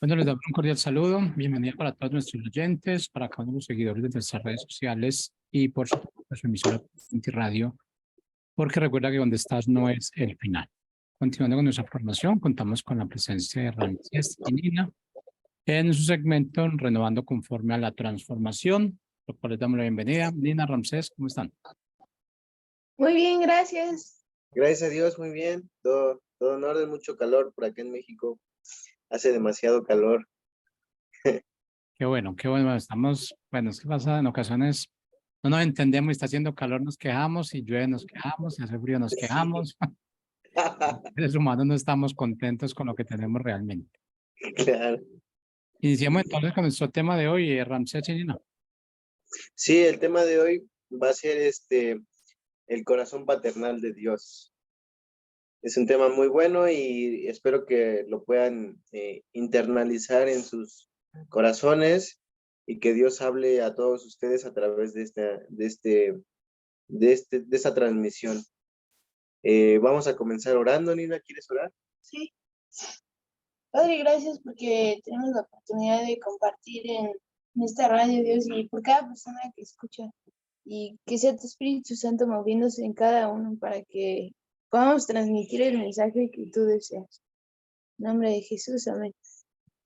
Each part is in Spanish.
Bueno, les damos un cordial saludo. Bienvenida para todos nuestros oyentes, para cada uno de los seguidores de nuestras redes sociales y por supuesto a su emisora Inti Radio, porque recuerda que donde estás no es el final. Continuando con nuestra formación, contamos con la presencia de Ramsés y Nina en su segmento Renovando conforme a la transformación, lo cual les damos la bienvenida. Nina, Ramsés, ¿cómo están? Muy bien, gracias. Gracias a Dios, muy bien. Todo en orden, mucho calor por acá en México. Hace demasiado calor. Qué bueno, estamos, bueno, es que pasa en ocasiones, no nos entendemos y está haciendo calor, nos quejamos, y llueve, nos quejamos, y hace frío, nos Sí, quejamos. Seres humanos no estamos contentos con lo que tenemos realmente. claro. Iniciamos entonces con nuestro tema de hoy, Ramsés y Nina. Sí, el tema de hoy va a ser el corazón paternal de Dios. Es un tema muy bueno y espero que lo puedan internalizar en sus corazones y que Dios hable a todos ustedes a través de esta transmisión. Vamos a comenzar orando, Nina, ¿quieres orar? Sí. Padre, gracias porque tenemos la oportunidad de compartir en esta radio, Dios, y por cada persona que escucha. Y que sea tu Espíritu Santo moviéndose en cada uno para que podamos transmitir el mensaje que tú deseas. En nombre de Jesús, amén.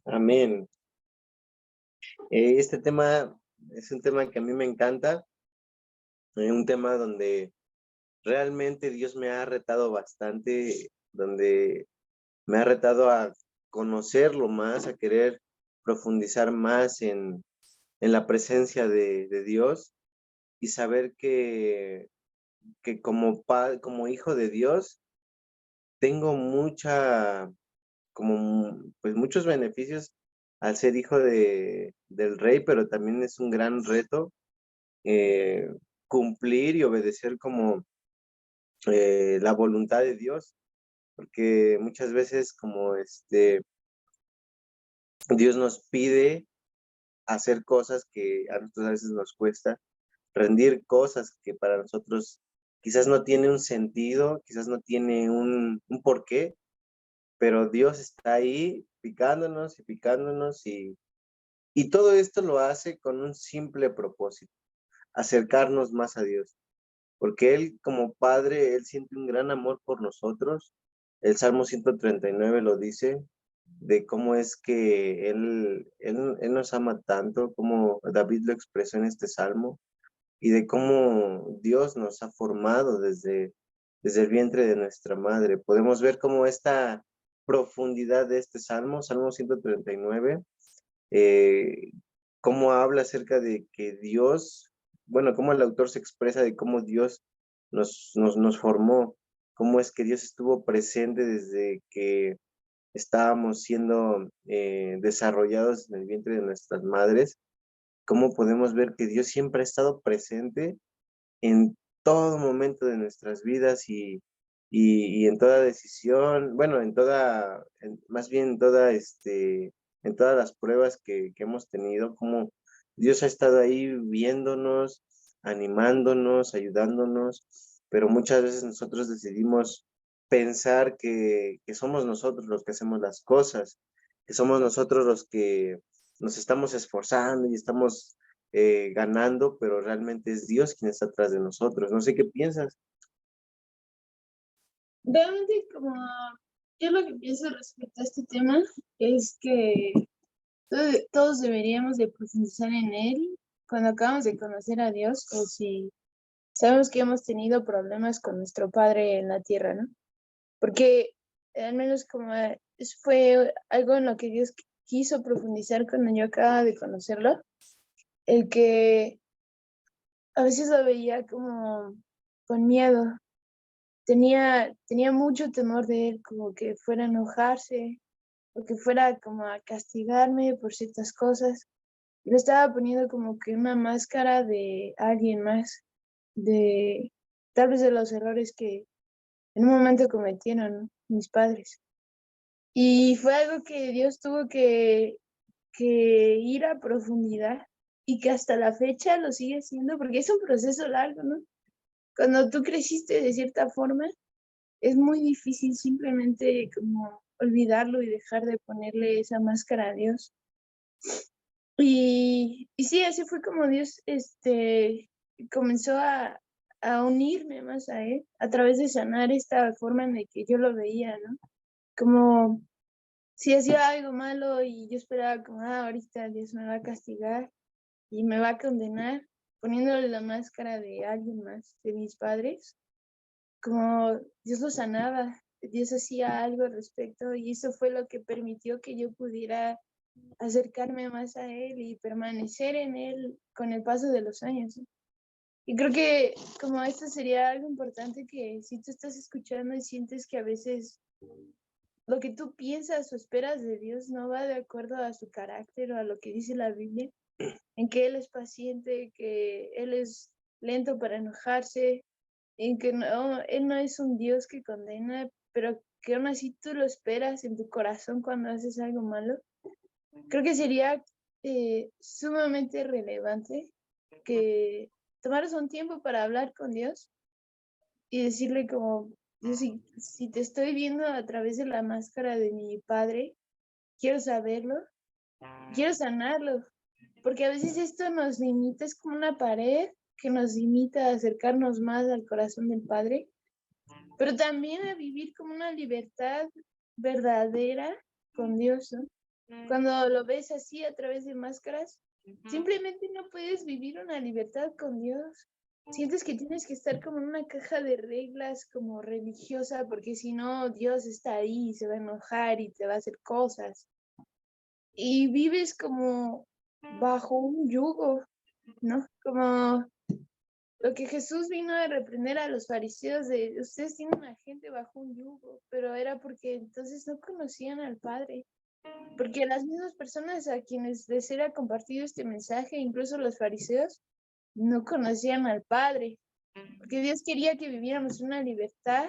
Amén. Este tema es un tema que a mí me encanta, un tema donde realmente Dios me ha retado bastante, donde me ha retado a conocerlo más, a querer profundizar más en la presencia de Dios y saber que como hijo de Dios tengo pues muchos beneficios al ser hijo del rey, pero también es un gran reto eh, cumplir y obedecer como la voluntad de Dios, porque muchas veces como Dios nos pide hacer cosas que a nosotros a veces nos cuesta, rendir cosas que para nosotros quizás no tiene un sentido, quizás no tiene un porqué, pero Dios está ahí picándonos y todo esto lo hace con un simple propósito, acercarnos más a Dios. Porque Él como Padre, Él siente un gran amor por nosotros. El Salmo 139 lo dice, de cómo es que Él nos ama tanto, como David lo expresó en este Salmo, y de cómo Dios nos ha formado desde el vientre de nuestra madre. Podemos ver cómo esta profundidad de este Salmo 139, eh, cómo habla acerca de que Dios, bueno, cómo el autor se expresa de cómo Dios nos formó, cómo es que Dios estuvo presente desde que estábamos siendo desarrollados en el vientre de nuestras madres, cómo podemos ver que Dios siempre ha estado presente en todo momento de nuestras vidas y en toda decisión, bueno, más bien en todas las pruebas que hemos tenido, como Dios ha estado ahí viéndonos, animándonos, ayudándonos, pero muchas veces nosotros decidimos pensar que somos nosotros los que hacemos las cosas, que somos nosotros los que nos estamos esforzando y estamos ganando, pero realmente es Dios quien está atrás de nosotros. No sé qué piensas. Realmente, como yo lo que pienso respecto a este tema es que todos deberíamos de profundizar en él cuando acabamos de conocer a Dios o si sabemos que hemos tenido problemas con nuestro Padre en la tierra, ¿no? Porque al menos como eso fue algo en lo que Dios quiso profundizar cuando yo acababa de conocerlo, el que a veces lo veía como con miedo, tenía mucho temor de él, como que fuera a enojarse, o que fuera como a castigarme por ciertas cosas. Lo estaba poniendo como que una máscara de alguien más, de tal vez de los errores que en un momento cometieron, ¿no?, mis padres. Y fue algo que Dios tuvo que ir a profundidad y que hasta la fecha lo sigue haciendo, porque es un proceso largo, ¿no? Cuando tú creciste de cierta forma, es muy difícil simplemente como olvidarlo y dejar de ponerle esa máscara a Dios. Y sí, así fue como Dios comenzó a unirme más a Él a través de sanar esta forma en la que yo lo veía, ¿no? Como si hacía algo malo y yo esperaba como, ahorita Dios me va a castigar y me va a condenar, poniéndole la máscara de alguien más, de mis padres, como Dios lo sanaba, Dios hacía algo al respecto y eso fue lo que permitió que yo pudiera acercarme más a Él y permanecer en Él con el paso de los años, ¿no? Y creo que como esto sería algo importante que si tú estás escuchando y sientes que a veces lo que tú piensas o esperas de Dios no va de acuerdo a su carácter o a lo que dice la Biblia, en que Él es paciente, que Él es lento para enojarse, en que no, Él no es un Dios que condena, pero que aún así tú lo esperas en tu corazón cuando haces algo malo. Creo que sería sumamente relevante que tomaras un tiempo para hablar con Dios y decirle como, Dios, si te estoy viendo a través de la máscara de mi padre, quiero saberlo, quiero sanarlo, porque a veces esto nos limita, es como una pared que nos limita a acercarnos más al corazón del Padre, pero también a vivir como una libertad verdadera con Dios, ¿no? Cuando lo ves así a través de máscaras, simplemente no puedes vivir una libertad con Dios. Sientes que tienes que estar como en una caja de reglas como religiosa, porque si no, Dios está ahí y se va a enojar y te va a hacer cosas. Y vives como bajo un yugo, ¿no? Como lo que Jesús vino a reprender a los fariseos de, ustedes tienen a gente bajo un yugo, pero era porque entonces no conocían al Padre. Porque las mismas personas a quienes les era compartido este mensaje, incluso los fariseos, no conocían al Padre. Porque Dios quería que viviéramos una libertad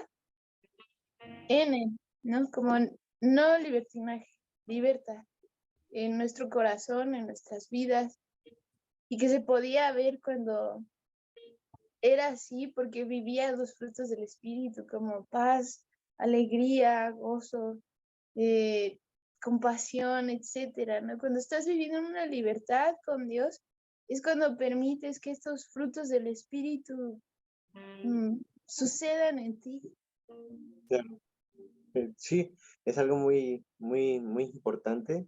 en Él, ¿no? Como no libertinaje, libertad en nuestro corazón, en nuestras vidas, y que se podía ver cuando era así, porque vivía los frutos del Espíritu, como paz, alegría, gozo, compasión, etcétera, ¿no? Cuando estás viviendo una libertad con Dios, es cuando permites que estos frutos del Espíritu sucedan en ti. Claro. Sí, es algo muy, muy, muy importante,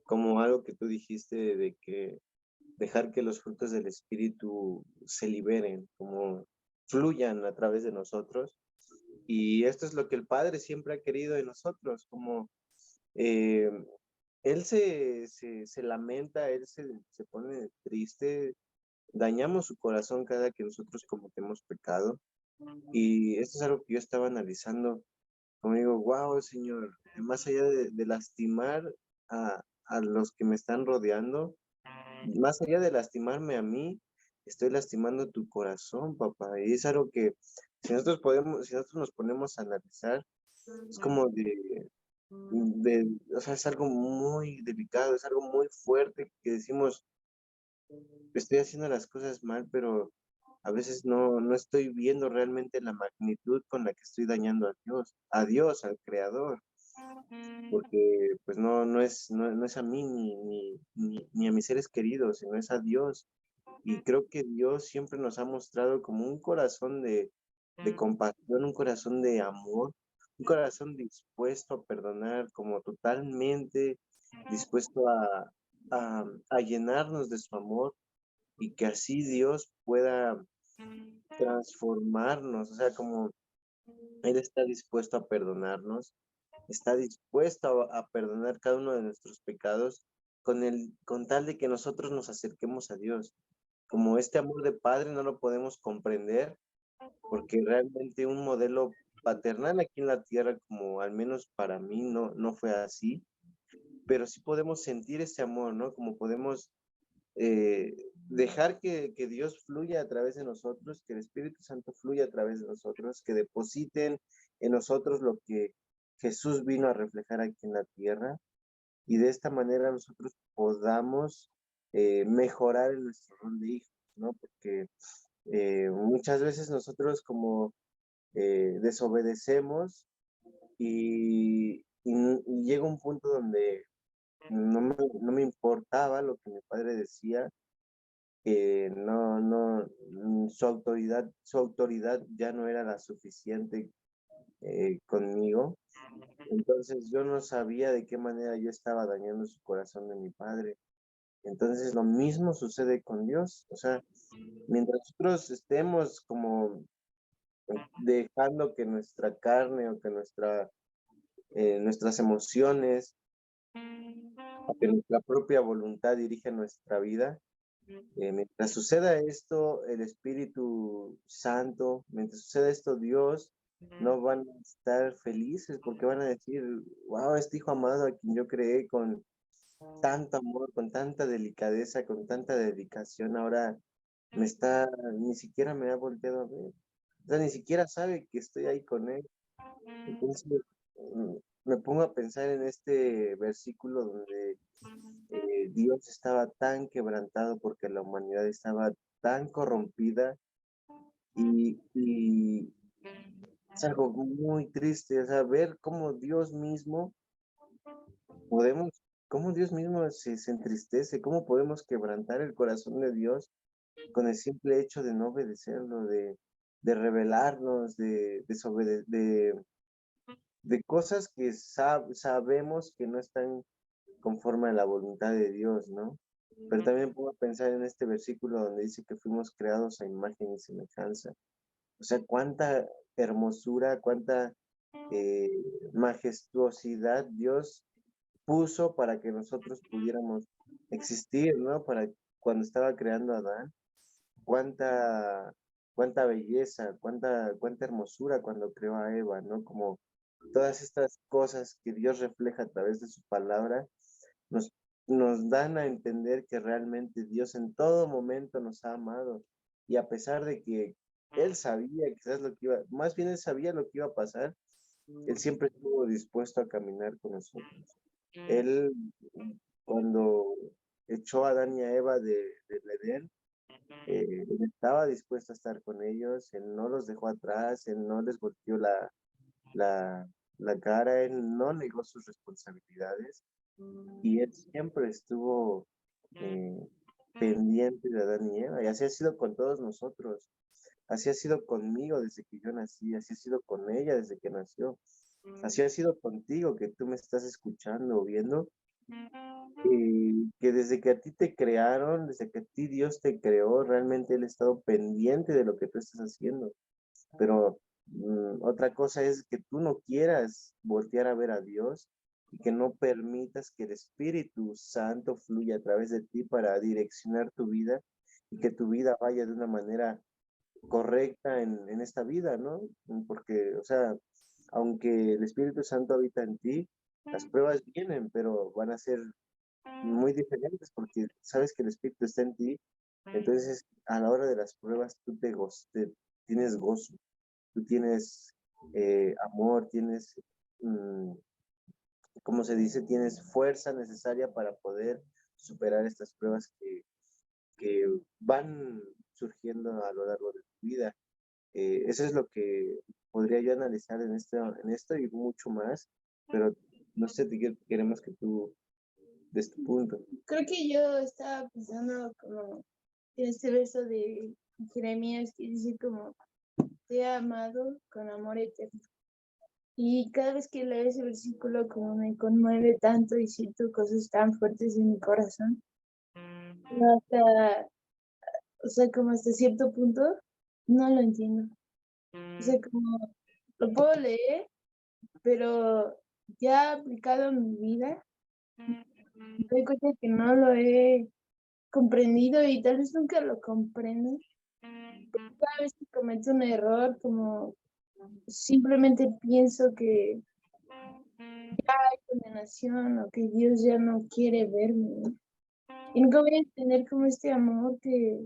como algo que tú dijiste de que dejar que los frutos del Espíritu se liberen, como fluyan a través de nosotros. Y esto es lo que el Padre siempre ha querido de nosotros, como eh, Él se lamenta, Él se pone triste, dañamos su corazón cada que nosotros cometemos pecado. Y esto es algo que yo estaba analizando, como digo, wow, Señor, más allá de lastimar a los que me están rodeando, más allá de lastimarme a mí, estoy lastimando tu corazón, papá. Y es algo que si nosotros nos ponemos a analizar, es como o sea, es algo muy delicado, es algo muy fuerte que decimos, estoy haciendo las cosas mal, pero a veces no estoy viendo realmente la magnitud con la que estoy dañando a Dios, al Creador, porque pues no es a mí ni a mis seres queridos, sino es a Dios. Y creo que Dios siempre nos ha mostrado como un corazón de compasión, un corazón de amor, un corazón dispuesto a perdonar, como totalmente dispuesto a llenarnos de su amor y que así Dios pueda transformarnos, o sea, como Él está dispuesto a perdonarnos, está dispuesto a perdonar cada uno de nuestros pecados con tal de que nosotros nos acerquemos a Dios. Como este amor de padre no lo podemos comprender, porque realmente un modelo paternal aquí en la tierra, como al menos para mí, no fue así, pero sí podemos sentir ese amor, ¿no? Como podemos dejar que Dios fluya a través de nosotros, que el Espíritu Santo fluya a través de nosotros, que depositen en nosotros lo que Jesús vino a reflejar aquí en la tierra, y de esta manera nosotros podamos mejorar en nuestro rol de hijos, ¿no? Porque muchas veces nosotros como desobedecemos y llega un punto donde no me importaba lo que mi padre decía, que su autoridad ya no era la suficiente conmigo. Entonces yo no sabía de qué manera yo estaba dañando su corazón de mi padre. Entonces lo mismo sucede con Dios. O sea, mientras nosotros estemos como dejando que nuestra carne o que nuestras emociones o que nuestra propia voluntad dirige nuestra vida, mientras suceda esto, el Espíritu Santo, mientras suceda esto, Dios, no van a estar felices porque van a decir, wow, este hijo amado a quien yo creé con tanto amor, con tanta delicadeza, con tanta dedicación, ahora ni siquiera me ha volteado a ver. O sea, ni siquiera sabe que estoy ahí con él. Entonces, me pongo a pensar en este versículo donde Dios estaba tan quebrantado porque la humanidad estaba tan corrompida y es algo muy triste, o sea, ver cómo Dios mismo cómo Dios mismo se entristece, cómo podemos quebrantar el corazón de Dios con el simple hecho de no obedecerlo, de rebelarnos, de cosas que sabemos que no están conforme a la voluntad de Dios, ¿no? Pero también puedo pensar en este versículo donde dice que fuimos creados a imagen y semejanza. O sea, cuánta hermosura, cuánta eh, majestuosidad Dios puso para que nosotros pudiéramos existir, ¿no? Para cuando estaba creando a Adán, cuánta, cuánta belleza, cuánta hermosura cuando creó a Eva, ¿no? Como todas estas cosas que Dios refleja a través de su palabra, nos, nos dan a entender que realmente Dios en todo momento nos ha amado. Y a pesar de que Él sabía quizás lo que iba, más bien Él sabía lo que iba a pasar, Él siempre estuvo dispuesto a caminar con nosotros. Él, cuando echó a Adán y a Eva del Edén, él estaba dispuesto a estar con ellos, él no los dejó atrás, él no les volteó la, la cara, él no negó sus responsabilidades y él siempre estuvo eh, pendiente de Adán y Eva, y así ha sido con todos nosotros, así ha sido conmigo desde que yo nací, así ha sido con ella desde que nació, así ha sido contigo que tú me estás escuchando o viendo, que desde que a ti te crearon, desde que a ti Dios te creó, realmente Él ha estado pendiente de lo que tú estás haciendo. Pero otra cosa es que tú no quieras voltear a ver a Dios y que no permitas que el Espíritu Santo fluya a través de ti para direccionar tu vida y que tu vida vaya de una manera correcta en esta vida, ¿no? Porque, o sea, aunque el Espíritu Santo habita en ti, las pruebas vienen, pero van a ser muy diferentes porque sabes que el Espíritu está en ti, entonces a la hora de las pruebas tú tienes gozo, tú tienes amor, tienes, como se dice, tienes fuerza necesaria para poder superar estas pruebas que van surgiendo a lo largo de tu vida. Eso es lo que podría yo analizar en esto y mucho más, pero no sé, queremos que tú des tu punto. Creo que yo estaba pensando como en este verso de Jeremías que dice como te he amado con amor eterno. Y cada vez que leo ese versículo como me conmueve tanto y siento cosas tan fuertes en mi corazón. Hasta, o sea, como hasta cierto punto no lo entiendo. O sea, como lo puedo leer, pero ya aplicado en mi vida, me doy cuenta que no lo he comprendido y tal vez nunca lo comprendo. Cada vez que cometo un error, como simplemente pienso que ya hay condenación o que Dios ya no quiere verme, ¿no? Y nunca voy a entender como este amor que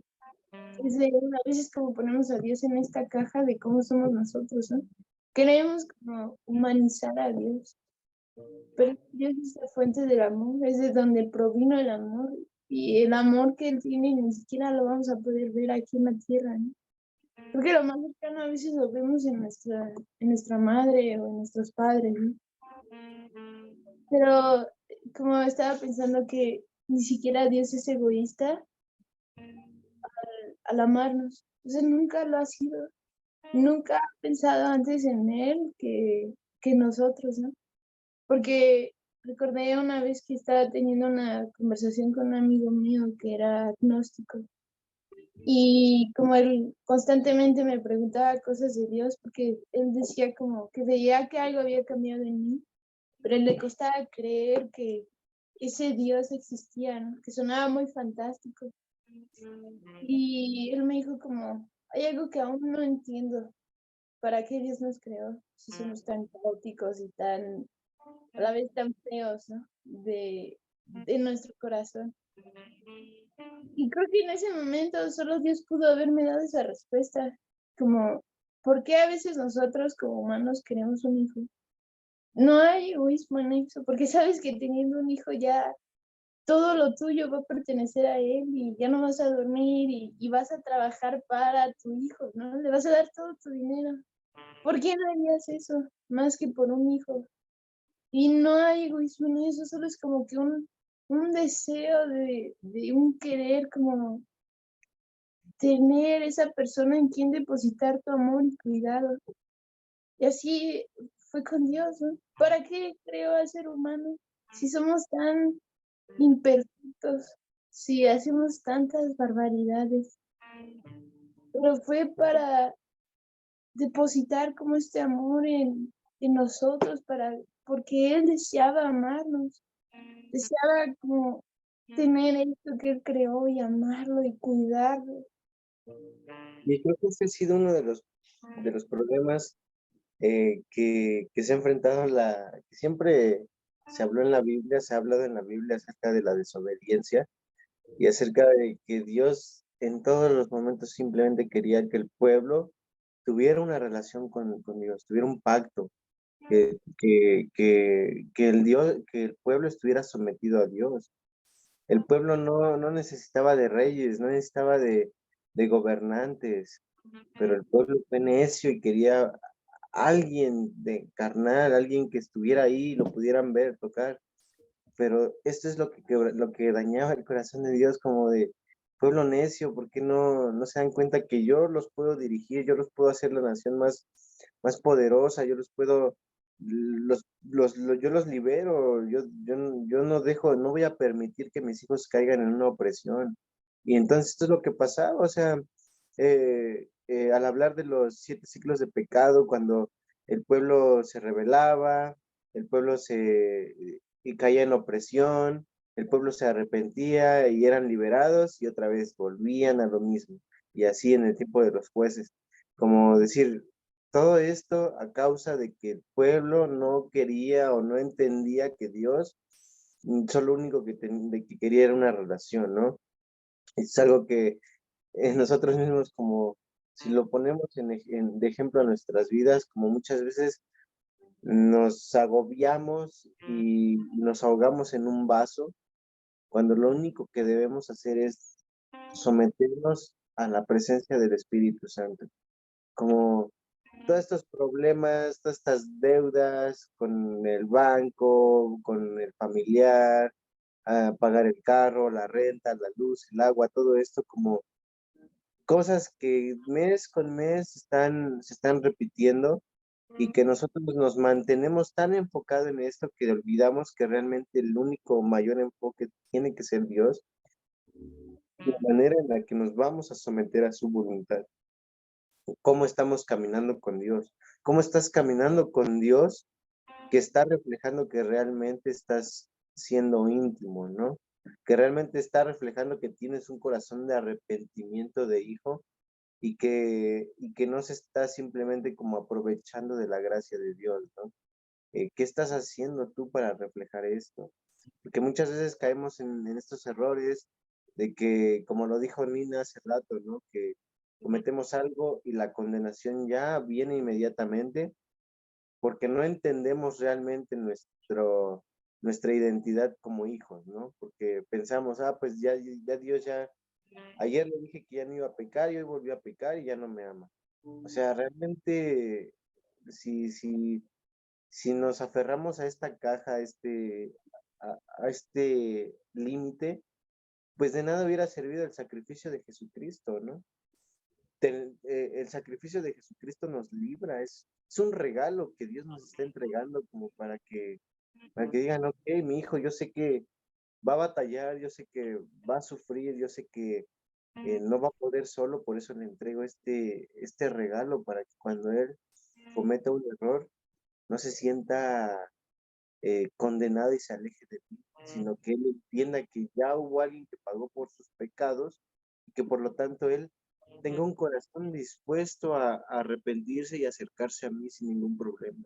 es de él. A veces como ponemos a Dios en esta caja de cómo somos nosotros, ¿no? Queremos como humanizar a Dios, pero Dios es la fuente del amor, es de donde provino el amor y el amor que Él tiene ni siquiera lo vamos a poder ver aquí en la tierra, ¿no? Porque lo más cercano a veces lo vemos en nuestra madre o en nuestros padres, ¿no? Pero como estaba pensando que ni siquiera Dios es egoísta al amarnos. O sea, nunca lo ha sido. Nunca ha pensado antes en Él que nosotros, ¿no? Porque recordé una vez que estaba teniendo una conversación con un amigo mío que era agnóstico. Y como él constantemente me preguntaba cosas de Dios, porque él decía como que veía que algo había cambiado en mí, pero le costaba creer que ese Dios existía, ¿no? Que sonaba muy fantástico. Y él me dijo como, hay algo que aún no entiendo. ¿Para qué Dios nos creó si somos tan caóticos y tan, a la vez tan feos, ¿no? De nuestro corazón. Y creo que en ese momento solo Dios pudo haberme dado esa respuesta, como, ¿por qué a veces nosotros como humanos queremos un hijo? No hay egoísmo en eso, porque sabes que teniendo un hijo ya todo lo tuyo va a pertenecer a él y ya no vas a dormir y vas a trabajar para tu hijo, ¿no? Le vas a dar todo tu dinero. ¿Por qué no harías eso más que por un hijo? Y no hay egoísmo en eso, solo es como que un deseo de un querer como tener esa persona en quien depositar tu amor y cuidado. Y así fue con Dios, ¿no? ¿Para qué creó al ser humano? Si somos tan imperfectos, si hacemos tantas barbaridades. Pero fue para depositar como este amor en nosotros, porque Él deseaba amarnos, deseaba como tener esto que Él creó y amarlo y cuidarlo. Y creo que este ha sido uno de los problemas que se ha enfrentado que siempre se habló en la Biblia, se ha hablado en la Biblia acerca de la desobediencia y acerca de que Dios en todos los momentos simplemente quería que el pueblo tuviera una relación con Dios, tuviera un pacto, que el pueblo estuviera sometido a Dios. El pueblo no necesitaba de reyes, no necesitaba de gobernantes, pero el pueblo fue necio y quería alguien de carnal, alguien que estuviera ahí y lo pudieran ver, tocar. Pero esto es lo que dañaba el corazón de Dios, como de pueblo necio, ¿por qué no se dan cuenta que yo los puedo dirigir, yo los puedo hacer la nación más poderosa, yo los puedo, yo los libero, yo no dejo, no voy a permitir que mis hijos caigan en una opresión. Y entonces esto es lo que pasaba, o sea, al hablar de los 7 ciclos de pecado, cuando el pueblo se rebelaba, el pueblo y caía en opresión, el pueblo se arrepentía y eran liberados y otra vez volvían a lo mismo. Y así en el tiempo de los jueces, como decir, todo esto a causa de que el pueblo no quería o no entendía que Dios solo lo único que quería era una relación, ¿no? Es algo que nosotros mismos como si lo ponemos de ejemplo a nuestras vidas, como muchas veces nos agobiamos y nos ahogamos en un vaso, cuando lo único que debemos hacer es someternos a la presencia del Espíritu Santo. Como todos estos problemas, todas estas deudas con el banco, con el familiar, pagar el carro, la renta, la luz, el agua, todo esto como cosas que mes con mes se están repitiendo y que nosotros nos mantenemos tan enfocados en esto que olvidamos que realmente el único mayor enfoque tiene que ser Dios, la manera en la que nos vamos a someter a su voluntad. ¿Cómo estamos caminando con Dios? ¿Cómo estás caminando con Dios que está reflejando que realmente estás siendo íntimo, ¿no? Que realmente está reflejando que tienes un corazón de arrepentimiento de hijo y que no se está simplemente como aprovechando de la gracia de Dios, ¿no? ¿Qué estás haciendo tú para reflejar esto? Porque muchas veces caemos en estos errores de que, como lo dijo Nina hace rato, ¿no? Que cometemos algo y la condenación ya viene inmediatamente porque no entendemos realmente nuestra identidad como hijos, ¿no? Porque pensamos, pues ya Dios ya, ayer le dije que ya no iba a pecar y hoy volvió a pecar y ya no me ama. O sea, realmente, si, si, si nos aferramos a esta caja, a este límite, pues de nada hubiera servido el sacrificio de Jesucristo, ¿no? El sacrificio de Jesucristo nos libra, es un regalo que Dios nos está entregando como para que digan, ok, mi hijo, yo sé que va a batallar, yo sé que va a sufrir, yo sé que no va a poder solo, por eso le entrego este regalo para que cuando él cometa un error no se sienta condenado y se aleje de ti, sino que él entienda que ya hubo alguien que pagó por sus pecados y que por lo tanto él tenga un corazón dispuesto a arrepentirse y acercarse a mí sin ningún problema.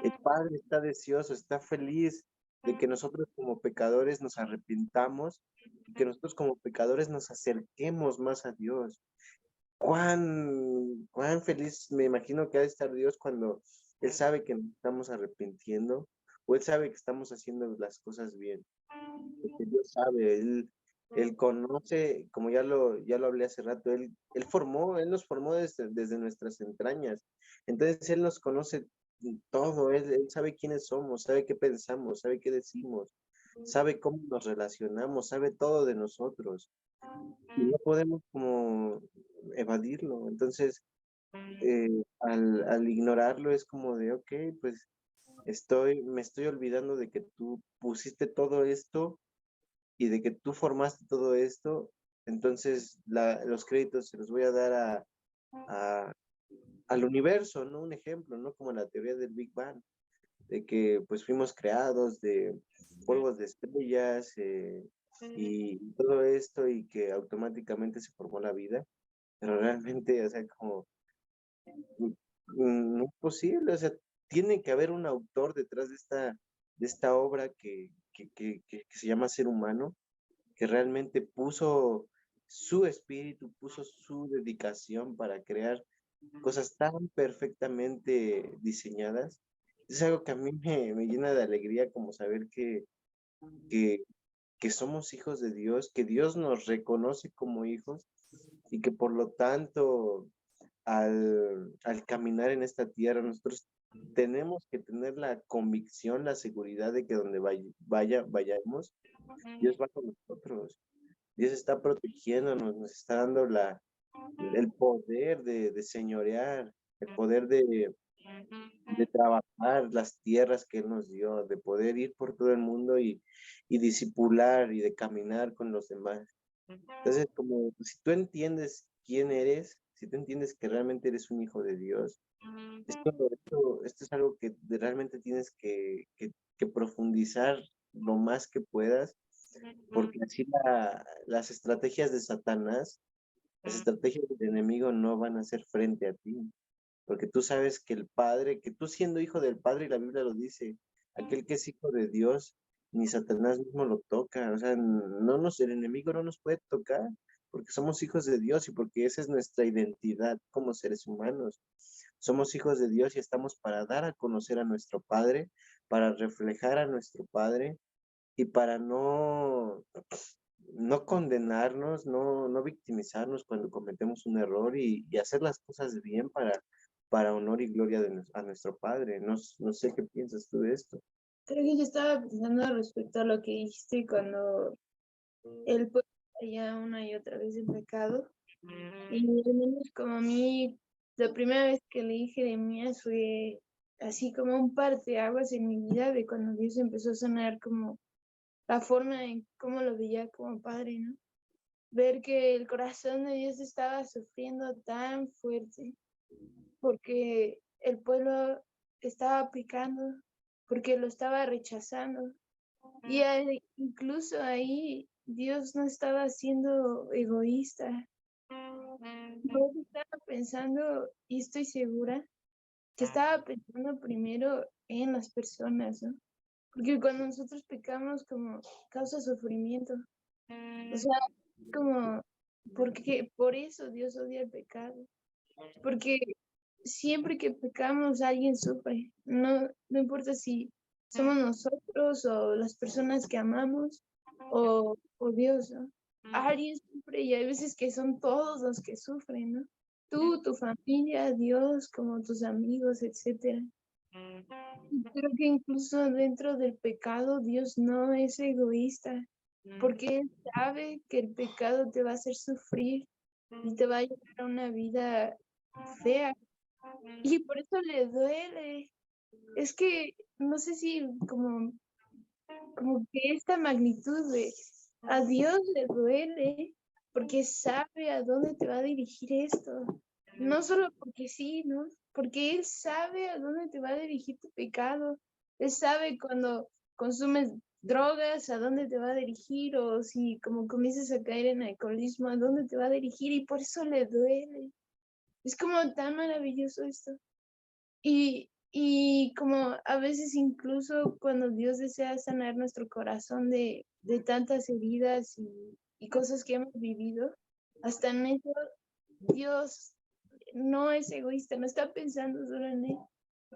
El Padre está deseoso, está feliz de que nosotros como pecadores nos arrepintamos y que nosotros como pecadores nos acerquemos más a Dios. Cuán feliz me imagino que ha de estar Dios cuando Él sabe que nos estamos arrepintiendo o Él sabe que estamos haciendo las cosas bien. Porque Dios sabe, Él conoce, como ya lo hablé hace rato, Él nos formó desde nuestras entrañas. Entonces Él nos conoce todo, él sabe quiénes somos, sabe qué pensamos, sabe qué decimos, sabe cómo nos relacionamos, sabe todo de nosotros. Y no podemos como evadirlo. Entonces, al ignorarlo es como de, ok, pues me estoy olvidando de que tú pusiste todo esto y de que tú formaste todo esto, entonces los créditos se los voy a dar a- al universo, ¿no? Un ejemplo, ¿no? Como la teoría del Big Bang, de que pues fuimos creados de polvos de estrellas y todo esto y que automáticamente se formó la vida, pero realmente, o sea, como no es posible, o sea, tiene que haber un autor detrás de esta obra que se llama ser humano, que realmente puso su espíritu, puso su dedicación para crear cosas tan perfectamente diseñadas. Es algo que a mí me llena de alegría como saber que, que somos hijos de Dios, que Dios nos reconoce como hijos y que por lo tanto al caminar en esta tierra nosotros tenemos que tener la convicción, la seguridad de que donde vayamos, Dios va con nosotros. Dios está protegiéndonos, nos está dando el poder de señorear, el poder de trabajar las tierras que Él nos dio, de poder ir por todo el mundo y discipular y de caminar con los demás. Entonces, como si tú entiendes quién eres, si tú entiendes que realmente eres un hijo de Dios, esto es algo que realmente tienes que profundizar lo más que puedas, porque así las estrategias de Satanás, las estrategias del enemigo no van a hacer frente a ti, porque tú sabes que el Padre, que tú siendo hijo del Padre, y la Biblia lo dice, aquel que es hijo de Dios, ni Satanás mismo lo toca, o sea, el enemigo no nos puede tocar, porque somos hijos de Dios y porque esa es nuestra identidad como seres humanos. Somos hijos de Dios y estamos para dar a conocer a nuestro Padre, para reflejar a nuestro Padre y para no condenarnos, no victimizarnos cuando cometemos un error y hacer las cosas bien para honor y gloria a nuestro Padre. No sé qué piensas tú de esto. Creo que yo estaba pensando respecto a lo que dijiste cuando el pueblo caía una y otra vez en pecado. Y al menos como a mí, la primera vez que leí Jeremías fue así como un parteaguas en mi vida de cuando Dios empezó a sanar como la forma en cómo lo veía como padre, ¿no? Ver que el corazón de Dios estaba sufriendo tan fuerte porque el pueblo estaba pecando, porque lo estaba rechazando. Y incluso ahí Dios no estaba siendo egoísta. Dios estaba pensando, y estoy segura, que estaba pensando primero en las personas, ¿no? Porque cuando nosotros pecamos como causa sufrimiento. O sea, como, porque por eso Dios odia el pecado. Porque siempre que pecamos alguien sufre. No importa si somos nosotros o las personas que amamos o Dios, ¿no? Alguien sufre y hay veces que son todos los que sufren, ¿no? Tú, tu familia, Dios, como tus amigos, etcétera. Creo que incluso dentro del pecado Dios no es egoísta, porque Él sabe que el pecado te va a hacer sufrir y te va a llevar a una vida fea. Y por eso le duele. Es que no sé si como que esta magnitud de a Dios le duele porque sabe a dónde te va a dirigir esto. No solo porque sí, ¿no? Porque Él sabe a dónde te va a dirigir tu pecado. Él sabe cuando consumes drogas, a dónde te va a dirigir, o si como comienzas a caer en alcoholismo, a dónde te va a dirigir, y por eso le duele. Es como tan maravilloso esto. Y como a veces incluso cuando Dios desea sanar nuestro corazón de tantas heridas y cosas que hemos vivido, hasta en eso Dios no es egoísta, no está pensando solo en Él,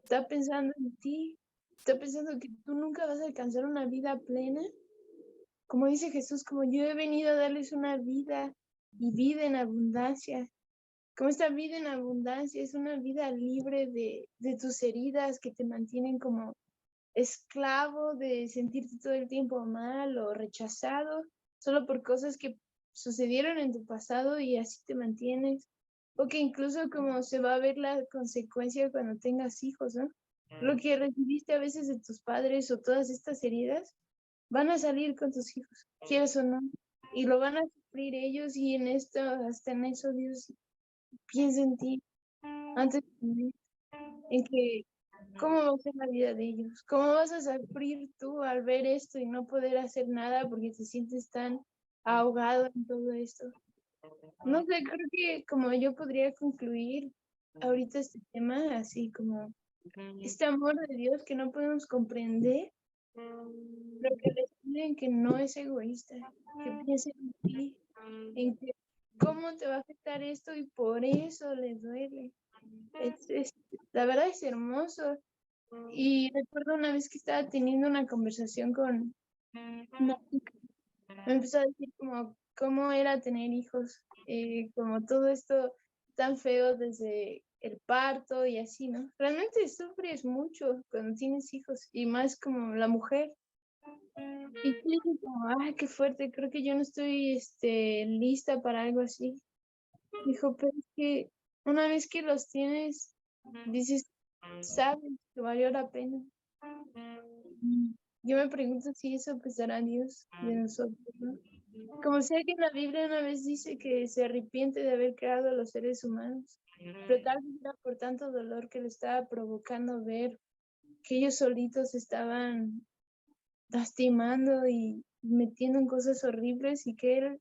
está pensando en ti, está pensando que tú nunca vas a alcanzar una vida plena. Como dice Jesús, como yo he venido a darles una vida y vida en abundancia. Como esta vida en abundancia es una vida libre de tus heridas que te mantienen como esclavo de sentirte todo el tiempo mal o rechazado solo por cosas que sucedieron en tu pasado y así te mantienes. O que incluso como se va a ver la consecuencia cuando tengas hijos, ¿no? Lo que recibiste a veces de tus padres o todas estas heridas van a salir con tus hijos, quieras o no, y lo van a sufrir ellos, y en esto, hasta en eso Dios piensa en ti antes de morir, en que cómo va a ser la vida de ellos, cómo vas a sufrir tú al ver esto y no poder hacer nada porque te sientes tan ahogado en todo esto. No sé, creo que como yo podría concluir ahorita este tema así como este amor de Dios que no podemos comprender, pero que reside en que no es egoísta, que piensa en ti, en que cómo te va a afectar esto y por eso le duele. La verdad es hermoso. Y recuerdo una vez que estaba teniendo una conversación con una chica, me empezó a decir como cómo era tener hijos, como todo esto tan feo desde el parto y así, ¿no? Realmente sufres mucho cuando tienes hijos y más como la mujer. Y sí, dije como, ay, qué fuerte, creo que yo no estoy lista para algo así. Dijo, pero es que una vez que los tienes, dices, sabes que valió la pena. Y yo me pregunto si eso pesará a Dios de nosotros, ¿no? Como sea que en la Biblia una vez dice que se arrepiente de haber creado a los seres humanos, pero tal vez era por tanto dolor que le estaba provocando ver que ellos solitos estaban lastimando y metiendo en cosas horribles, y que él,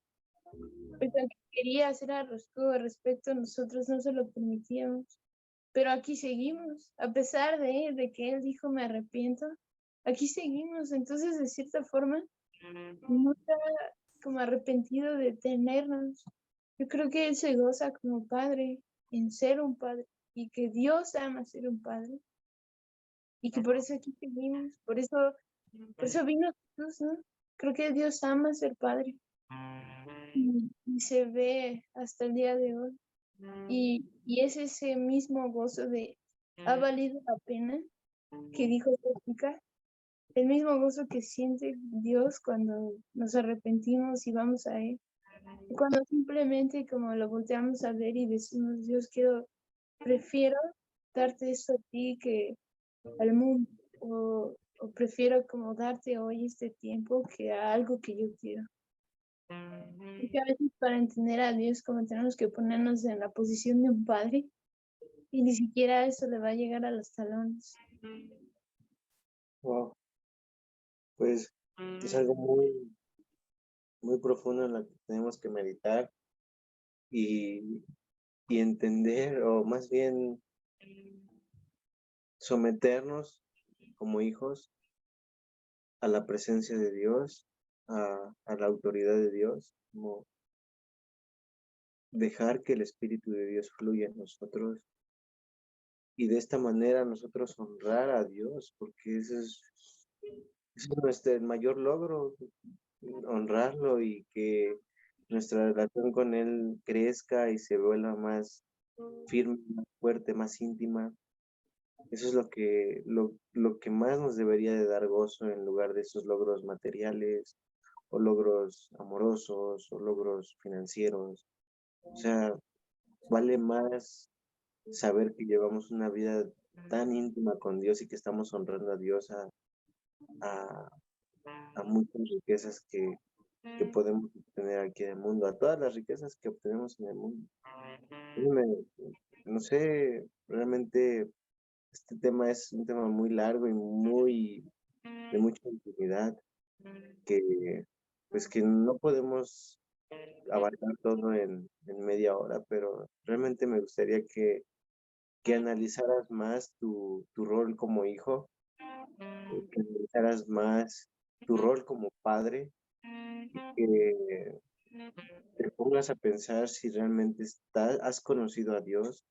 pues, aunque quería hacer algo al respecto, nosotros no se lo permitíamos. Pero aquí seguimos, a pesar de que él dijo me arrepiento, aquí seguimos. Entonces, de cierta forma, no está como arrepentido de tenernos. Yo creo que él se goza como padre en ser un padre, y que Dios ama ser un padre, y que por eso aquí seguimos, por eso vino Jesús, ¿no? Creo que Dios ama ser padre y se ve hasta el día de hoy. Y es ese mismo gozo de ha valido la pena que dijo Jessica, el mismo gozo que siente Dios cuando nos arrepentimos y vamos a Él. Y cuando simplemente como lo volteamos a ver y decimos, Dios, prefiero darte esto a ti que al mundo, o prefiero como darte hoy este tiempo que a algo que yo quiero. Porque a veces para entender a Dios como tenemos que ponernos en la posición de un padre, y ni siquiera eso le va a llegar a los talones. Wow, pues es algo muy, muy profundo en lo que tenemos que meditar y, y entender, o más bien someternos como hijos a la presencia de Dios, a la autoridad de Dios, como dejar que el Espíritu de Dios fluya en nosotros, y de esta manera nosotros honrar a Dios, porque ese es nuestro mayor logro, honrarlo, y que nuestra relación con Él crezca y se vuelva más firme, más fuerte, más íntima. Eso es lo que más nos debería de dar gozo en lugar de esos logros materiales o logros amorosos o logros financieros. O sea, vale más saber que llevamos una vida tan íntima con Dios y que estamos honrando a Dios a, a muchas riquezas que podemos obtener aquí en el mundo, a todas las riquezas que obtenemos en el mundo. No sé, realmente este tema es un tema muy largo y muy de mucha intimidad que pues que no podemos abarcar todo en media hora, pero realmente me gustaría que analizaras más tu rol como hijo, que analizaras más tu rol como padre, que te pongas a pensar si realmente has conocido a Dios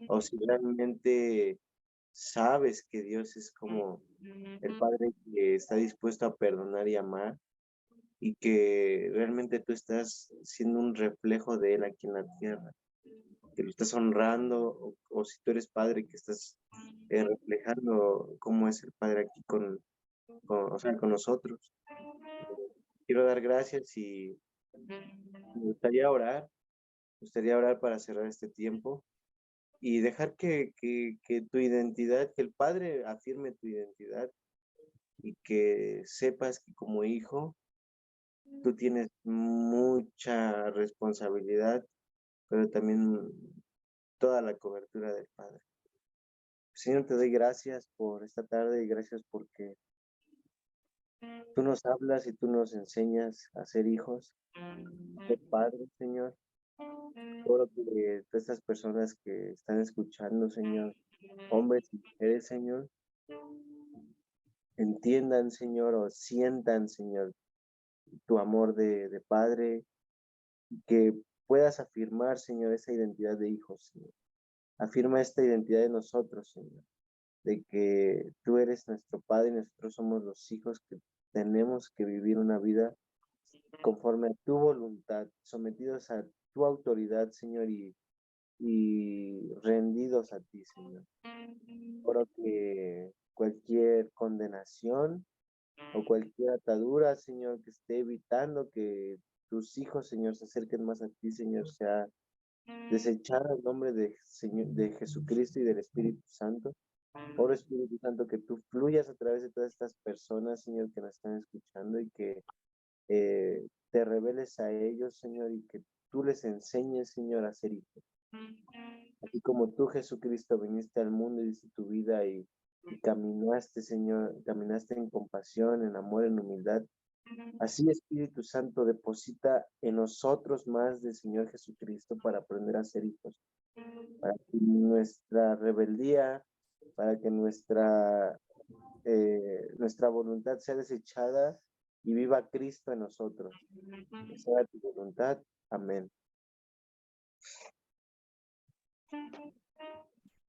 o si realmente sabes que Dios es como el Padre que está dispuesto a perdonar y amar y que realmente tú estás siendo un reflejo de Él aquí en la tierra, que lo estás honrando o si tú eres padre que estás reflejando cómo es el Padre aquí o sea, con nosotros. Quiero dar gracias y me gustaría orar para cerrar este tiempo y dejar que tu identidad, que el Padre afirme tu identidad y que sepas que como hijo tú tienes mucha responsabilidad, pero también toda la cobertura del Padre. Señor, te doy gracias por esta tarde y gracias porque tú nos hablas y tú nos enseñas a ser hijos, a ser padres, Señor. Oro que todas estas personas que están escuchando, Señor, hombres y mujeres, Señor, entiendan, Señor, o sientan, Señor, tu amor de Padre, que puedas afirmar, Señor, esa identidad de hijos, Señor. Afirma esta identidad de nosotros, Señor, de que tú eres nuestro Padre y nosotros somos los hijos que tenemos que vivir una vida conforme a tu voluntad, sometidos a tu autoridad, Señor, y rendidos a ti, Señor. Oro que cualquier condenación o cualquier atadura, Señor, que esté evitando que tus hijos, Señor, se acerquen más a ti, Señor, sea desechada en nombre de Jesucristo y del Espíritu Santo. Oro, Espíritu Santo, que tú fluyas a través de todas estas personas, Señor, que nos están escuchando y que te reveles a ellos, Señor, y que tú les enseñes, Señor, a ser hijos. Así como tú, Jesucristo, viniste al mundo y diste tu vida y caminaste, Señor, caminaste en compasión, en amor, en humildad. Así, Espíritu Santo, deposita en nosotros más del Señor Jesucristo para aprender a ser hijos, para que nuestra rebeldía, para que nuestra voluntad sea desechada y viva Cristo en nosotros. Que sea tu voluntad. Amén.